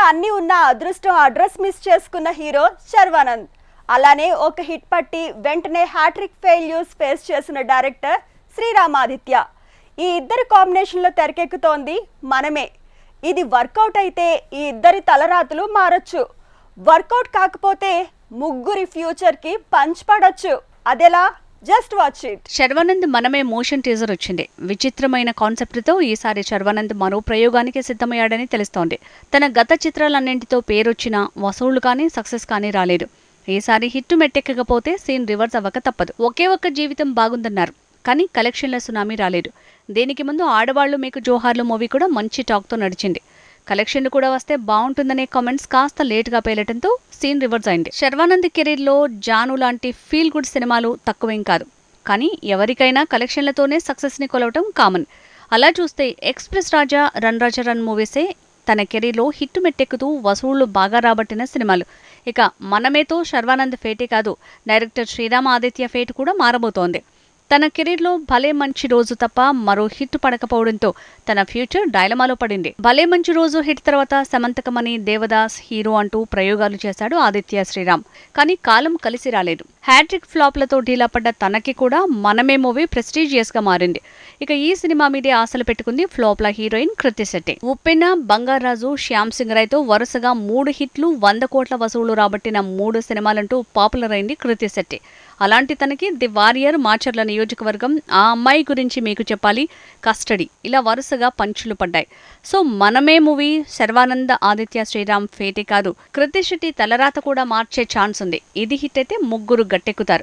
అన్నీ ఉన్న అదృష్టం అడ్రస్ మిస్ చేసుకున్న హీరో శర్వానంద్. అలానే ఒక హిట్ పట్టి వెంటనే హ్యాట్రిక్ ఫెయిల్యూర్స్ ఫేస్ చేసిన డైరెక్టర్ శ్రీరామ్ ఆదిత్య. ఈ ఇద్దరి కాంబినేషన్లో తెరకెక్కుతోంది మనమే. ఇది వర్కౌట్ అయితే ఈ ఇద్దరి తలరాతులు మారొచ్చు. వర్కౌట్ కాకపోతే ముగ్గురి ఫ్యూచర్కి పంచ్ పడొచ్చు. అదెలా? Just watch it. శర్వానంద్ మనమే మోషన్ టీజర్ వచ్చింది. విచిత్రమైన కాన్సెప్ట్తో ఈసారి శర్వానంద్ మరో ప్రయోగానికి సిద్ధమయ్యాడని తెలుస్తోంది. తన గత చిత్రాలన్నింటితో పేరొచ్చినా వసూళ్లు కానీ సక్సెస్ కానీ రాలేదు. ఈసారి హిట్ మెట్టెక్కకపోతే సీన్ రివర్స్ అవ్వక తప్పదు. ఒకే ఒక్క జీవితం బాగుందన్నారు, కానీ కలెక్షన్ల సునామీ రాలేదు. దీనికి ముందు ఆడవాళ్లు మీకు జోహార్లు మూవీ కూడా మంచి టాక్తో నడిచింది. కలెక్షన్లు కూడా వస్తే బాగుంటుందనే కామెంట్స్ కాస్త లేటుగా పేలటంతో సీన్ రివర్స్ అయింది. శర్వానంద్ కెరీర్లో జాను లాంటి ఫీల్ గుడ్ సినిమాలు తక్కువేం కాదు, కానీ ఎవరికైనా కలెక్షన్లతోనే సక్సెస్ని కొలవటం కామన్. అలా చూస్తే ఎక్స్ప్రెస్ రాజా, రన్ రాజా రన్ మూవీసే తన కెరీర్లో హిట్ మెట్టెక్కుతూ వసూళ్లు బాగా రాబట్టిన సినిమాలు. ఇక మనమేతో శర్వానంద్ ఫేటే కాదు, డైరెక్టర్ శ్రీరామ్ ఆదిత్య ఫేట్ కూడా మారబోతోంది. తన కెరీర్లో భలే మంచి రోజు తప్ప మరో హిట్ పడకపోవడంతో తన ఫ్యూచర్ డైలమాలో పడింది. భలే మంచి రోజు హిట్ తర్వాత సమంతకమణి, దేవదాస్ హీరో అంటూ ప్రయోగాలు చేశాడు ఆదిత్య శ్రీరామ్. కానీ కాలం కలిసి రాలేదు. హ్యాట్రిక్ ఫ్లాప్లతో ఢీలా పడ్డ తనకి కూడా మనమే మూవీ ప్రెస్టీజియస్ గా మారింది. ఇక ఈ సినిమా మీదే ఆశలు పెట్టుకుంది ఫ్లాప్ల హీరోయిన్ కృతి శెట్టి. ఉప్పెన, బంగారాజు, శ్యామ్ సింగ్ రాయ్తో వరుసగా 3 హిట్లు, 100 కోట్ల వసూళ్లు రాబట్టిన 3 సినిమాలంటూ పాపులర్ అయింది కృతి శెట్టి. అలాంటి తనకి ది వారియర్, మాచర్ల నియోజకవర్గం, ఆ అమ్మాయి గురించి మీకు చెప్పాలి, కస్టడీ ఇలా వరుసగా పంచులు పడ్డాయి. సో మనమే మూవీ శర్వానంద్ ఆదిత్య శ్రీరామ్ ఫేటే కాదు, కృతి శెట్టి తలరాత కూడా మార్చే ఛాన్స్ ఉంది. ఇది హిట్ అయితే ముగ్గురు గట్టెక్కుతారు.